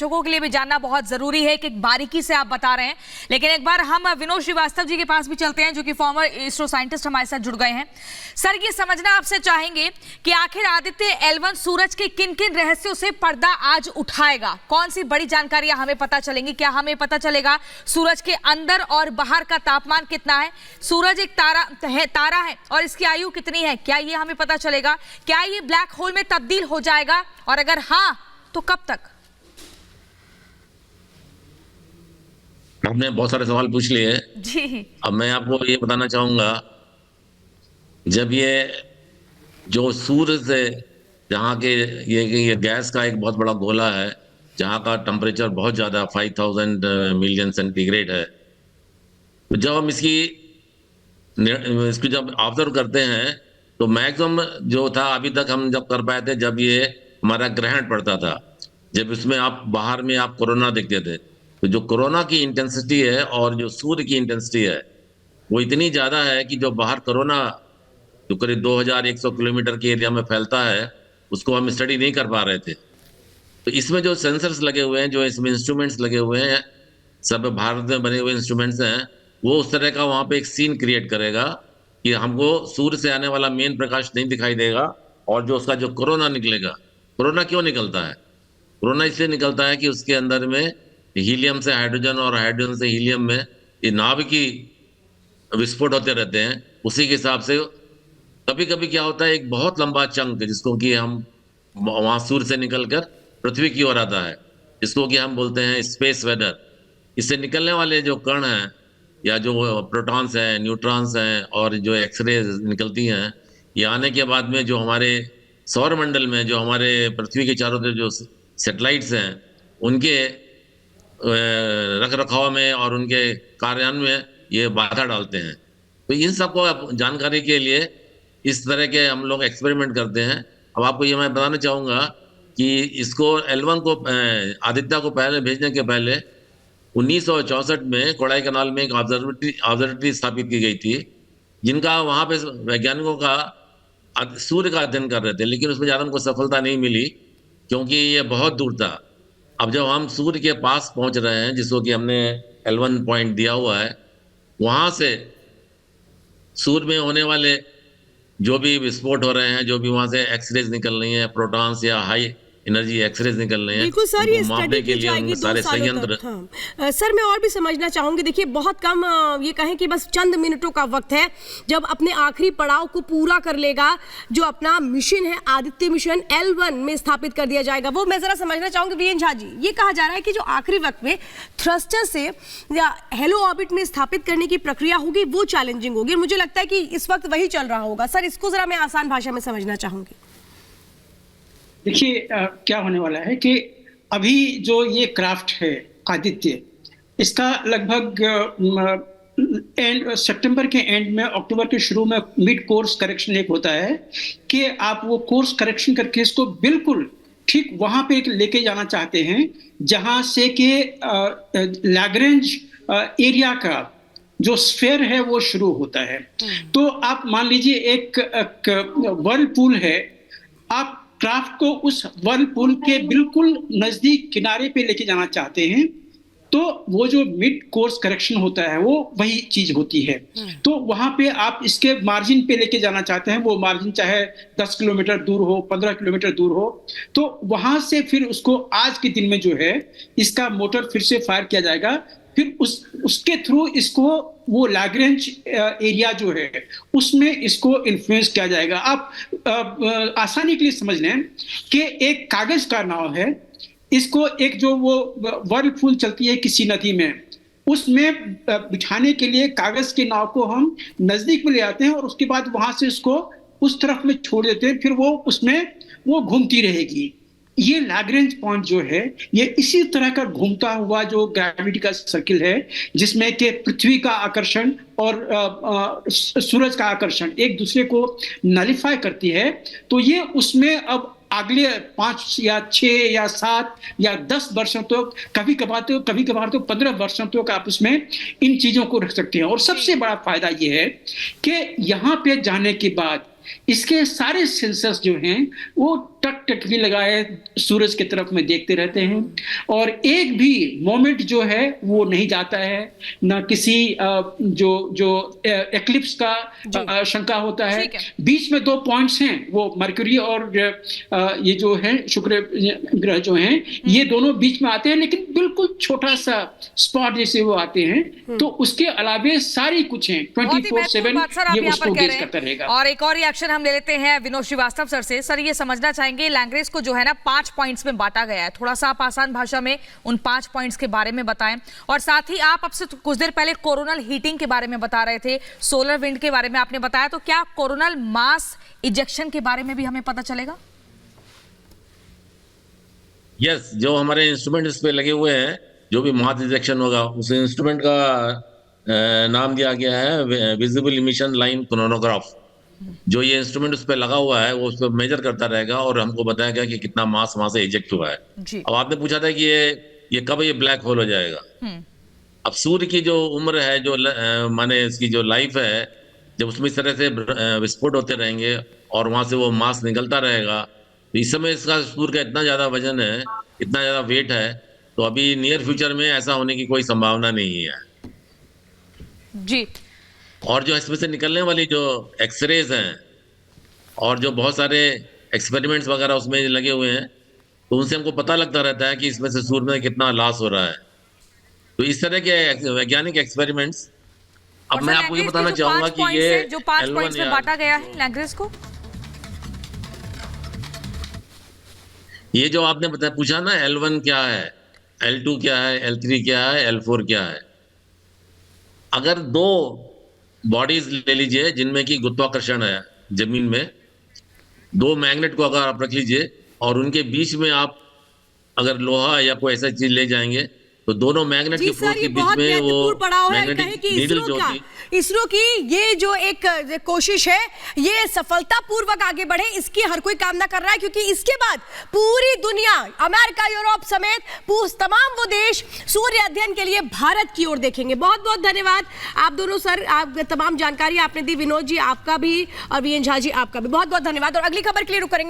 दर्शकों के लिए भी जानना बहुत जरूरी है कि बारीकी से आप बता रहे हैं। लेकिन एक बार हम विनोद श्रीवास्तव जी के पास भी चलते हैं, जो कि फॉर्मर इसरो साइंटिस्ट हमारे साथ जुड़ गए हैं। सर, ये समझना आपसे चाहेंगे कि आखिर आदित्य L1 सूरज के किन किन रहस्यों से पर्दा आज उठाएगा? कौन सी बड़ी जानकारियां हमें पता चलेंगी? क्या हमें पता चलेगा सूरज के अंदर और बाहर का तापमान कितना है? सूरज एक तारा है और इसकी आयु कितनी है? क्या ये हमें पता चलेगा? क्या ये ब्लैक होल में तब्दील हो जाएगा, और अगर हाँ तो कब तक? आपने बहुत सारे सवाल पूछ लिए जी। अब मैं आपको ये बताना चाहूंगा, जब ये जो सूर्य से जहाँ के ये गैस का एक बहुत बड़ा गोला है, जहाँ का टेम्परेचर बहुत ज़्यादा 5000 मिलियन सेंटीग्रेड है, तो जब हम इसको जब ऑब्जर्व करते हैं तो मैक्सिमम जो था अभी तक हम जब कर पाए थे जब ये हमारा ग्रहण पड़ता था, जब इसमें आप बाहर में आप कोरोना देखते थे, तो जो कोरोना की इंटेंसिटी है और जो सूर्य की इंटेंसिटी है वो इतनी ज़्यादा है कि जो बाहर कोरोना जो करीब 2100 किलोमीटर के एरिया में फैलता है उसको हम स्टडी नहीं कर पा रहे थे। तो इसमें जो सेंसर्स लगे हुए हैं, जो इसमें इंस्ट्रूमेंट्स लगे हुए हैं, सब भारत में बने हुए इंस्ट्रूमेंट्स हैं, वो उस तरह का वहाँ पे एक सीन क्रिएट करेगा कि हमको सूर्य से आने वाला मेन प्रकाश नहीं दिखाई देगा, और जो उसका जो कोरोना निकलेगा। कोरोना क्यों निकलता है? कोरोना इसलिए निकलता है कि उसके अंदर में हीलियम से हाइड्रोजन और हाइड्रोजन से हीलियम में ये नाभिकीय विस्फोट होते रहते हैं। उसी के हिसाब से कभी कभी क्या होता है, एक बहुत लंबा चंक जिसको कि हम वहाँ सूर्य से निकलकर पृथ्वी की ओर आता है, जिसको कि हम बोलते हैं स्पेस वेदर। इससे निकलने वाले जो कण हैं या जो प्रोटॉन्स हैं, न्यूट्रॉन्स हैं और जो एक्सरे निकलती हैं, ये आने के बाद में जो हमारे सौर मंडल में जो हमारे पृथ्वी के चारों तरफ जो सैटेलाइट्स हैं उनके रख रखाव में और उनके कार्यान्वयन में ये बाधा डालते हैं। तो इन सबको जानकारी के लिए इस तरह के हम लोग एक्सपेरिमेंट करते हैं। अब आपको ये मैं बताना चाहूँगा कि इसको L1 को आदित्य को पहले भेजने के पहले 1964 में कोडाई कनाल में एक ऑब्जर्वेटरी स्थापित की गई थी, जिनका वहाँ पे वैज्ञानिकों का सूर्य का अध्ययन कर रहे थे, लेकिन उसमें ज़्यादा उनको सफलता नहीं मिली क्योंकि ये बहुत दूर था। अब जब हम सूर्य के पास पहुँच रहे हैं, जिसको कि हमने L1 पॉइंट दिया हुआ है, वहाँ से सूर्य में होने वाले जो भी विस्फोट हो रहे हैं, जो भी वहाँ से एक्सरेज निकल रही हैं, प्रोटॉन्स या हाई एनर्जी एक्सरेज निकल रहे हैं, बिल्कुल सर, ये मापने के लिए उनके सारे संयंत्र। हाँ। सर, मैं और भी समझना चाहूंगी, देखिए बहुत कम ये कहें कि बस चंद मिनटों का वक्त है जब अपने आखिरी पड़ाव को पूरा कर लेगा जो अपना मिशन है, आदित्य मिशन L1 में स्थापित कर दिया जाएगा। वो मैं जरा समझना चाहूंगी वीएन झा जी, ये कहा जा रहा है कि जो आखिरी वक्त में थ्रस्टर से या हेलो ऑर्बिट में स्थापित करने की प्रक्रिया होगी वो चैलेंजिंग होगी। मुझे लगता है कि इस वक्त वही चल रहा होगा। सर, इसको जरा मैं आसान भाषा में समझना चाहूंगी। देखिए क्या होने वाला है कि अभी जो ये क्राफ्ट है आदित्य, इसका लगभग सितंबर के एंड में, अक्टूबर के शुरू में मिड कोर्स करेक्शन एक होता है कि आप वो कोर्स करेक्शन करके इसको बिल्कुल ठीक वहां पे लेके जाना चाहते हैं जहां से कि लैग्रेंज एरिया का जो स्फीयर है वो शुरू होता है। तो आप मान लीजिए एक वर्लपूल है, आप क्राफ्ट को उस वर्लपूल के बिल्कुल नजदीक किनारे पे लेके जाना चाहते हैं, तो वो जो मिड कोर्स करेक्शन होता है वो वही चीज होती है। तो वहां पे आप इसके मार्जिन पे लेके जाना चाहते हैं, वो मार्जिन चाहे 10 किलोमीटर दूर हो, 15 किलोमीटर दूर हो, तो वहां से फिर उसको आज के दिन में जो है इसका मोटर फिर से फायर किया जाएगा, फिर उसके थ्रू इसको वो लैग्रेंज एरिया जो है उसमें इसको इन्फ्लुएंस किया जाएगा। आप आसानी के लिए समझ लें कि एक कागज का नाव है, इसको एक जो वो वर्लपूल चलती है किसी नदी में, उसमें बिठाने के लिए कागज के नाव को हम नजदीक में ले आते हैं और उसके बाद वहां से इसको उस तरफ में छोड़ देते हैं, फिर वो उसमें वो घूमती रहेगी। ये लैग्रेंज पॉइंट जो है ये इसी तरह का घूमता हुआ जो ग्रेविटी का सर्किल है, जिसमें कि पृथ्वी का आकर्षण और सूरज का आकर्षण एक दूसरे को नलिफाई करती है। तो ये उसमें अब अगले 5 या 6 या 7 या 10 वर्षों तक, कभी कभार तो 15 वर्षों तक आप उसमें इन चीजों को रख सकते हैं। और सबसे बड़ा फायदा ये है कि यहाँ पे जाने के बाद इसके सारे सेंसर्स जो हैं वो टकटकी लगाए सूरज की तरफ में देखते रहते हैं और एक भी मोमेंट जो है वो नहीं जाता है, ना किसी जो एक्लिप्स का शंका होता है। बीच में 2 पॉइंट्स हैं, वो मरकरी और ये जो है शुक्र ग्रह जो हैं ये दोनों बीच में आते हैं, लेकिन बिल्कुल छोटा सा स्पॉट जैसे वो आते हैं। तो उसके अलावे सारी कुछ हैं 24/7 ये उसको गेज करता रहेगा। और एक और रिएक्शन हम ले लेते हैं विनोद श्रीवास्तव सर से। सर ये समझना चाहेंगे लैंग्रेज को जो है ना 5 पॉइंट्स में बांटा गया है, थोड़ा सा आप आसान भाषा में उन 5 पॉइंट्स के बारे में बताएं। और साथ ही आप अब से कुछ देर पहले कोरोनल हीटिंग के बारे में बता रहे थे, सोलर विंड के बारे में आपने बताया, तो क्या कोरोनल मास इजेक्शन के बारे में भी हमें पता चलेगा? यस, जो हमारे इंस्ट्रूमेंट इस पे लगे हुए हैं, जो भी मास इजेक्शन होगा उस इंस्ट्रूमेंट का नाम दिया गया है विजिबल इमिशन लाइन क्रोनोग्राफ। जो ये इंस्ट्रूमेंट उस पर लगा हुआ है वो उस पर मेजर करता रहेगा और हमको बताएगा कि कितना मास वहां से इजेक्ट हुआ है। अब आपने पूछा था कि ये कब ये ब्लैक होल हो जाएगा। अब सूर्य की जो उम्र है, जो माने इसकी जो लाइफ है, जब उसमें इस तरह से विस्फोट होते रहेंगे और वहां से वो मास निकलता रहेगा, तो इस समय इसका सूर्य का इतना ज्यादा वजन है, इतना ज्यादा वेट है, तो अभी नियर फ्यूचर में ऐसा होने की कोई संभावना नहीं है जी। और जो इसमें से निकलने वाली जो एक्सरेज हैं और जो बहुत सारे एक्सपेरिमेंट्स वगैरह उसमें लगे हुए हैं, तो उनसे हमको पता लगता रहता है कि इसमें से सूर्य में कितना लॉस हो रहा है। तो इस तरह के वैज्ञानिक एक्सपेरिमेंट्स, अब मैं आपको ये बताना चाहूंगा कि ये जो 5 पॉइंट्स में बांटा गया है लैंग्रेज को, ये जो आपने पूछा ना L1 क्या है, L2 क्या है, L3 क्या है, L4 क्या है। अगर 2 बॉडीज ले लीजिए जिनमें की गुरुत्वाकर्षण है जमीन में, 2 मैग्नेट को अगर आप रख लीजिए और उनके बीच में आप अगर लोहा या कोई ऐसा चीज ले जाएंगे, तो दोनों मैग्नेट के फोर्स के बीच में वो मैग्नेटिक नीडल जो होती है, इसरो की ये जो एक कोशिश है ये सफलतापूर्वक आगे बढ़े, इसकी हर कोई कामना कर रहा है, क्योंकि इसके बाद पूरी दुनिया, अमेरिका, यूरोप समेत तमाम वो देश सूर्य अध्ययन के लिए भारत की ओर देखेंगे। बहुत बहुत धन्यवाद आप दोनों सर, आप तमाम जानकारी आपने दी। विनोद जी आपका भी और वीएन झा जी आपका भी बहुत बहुत धन्यवाद। और अगली खबर के लिए रुक करेंगे।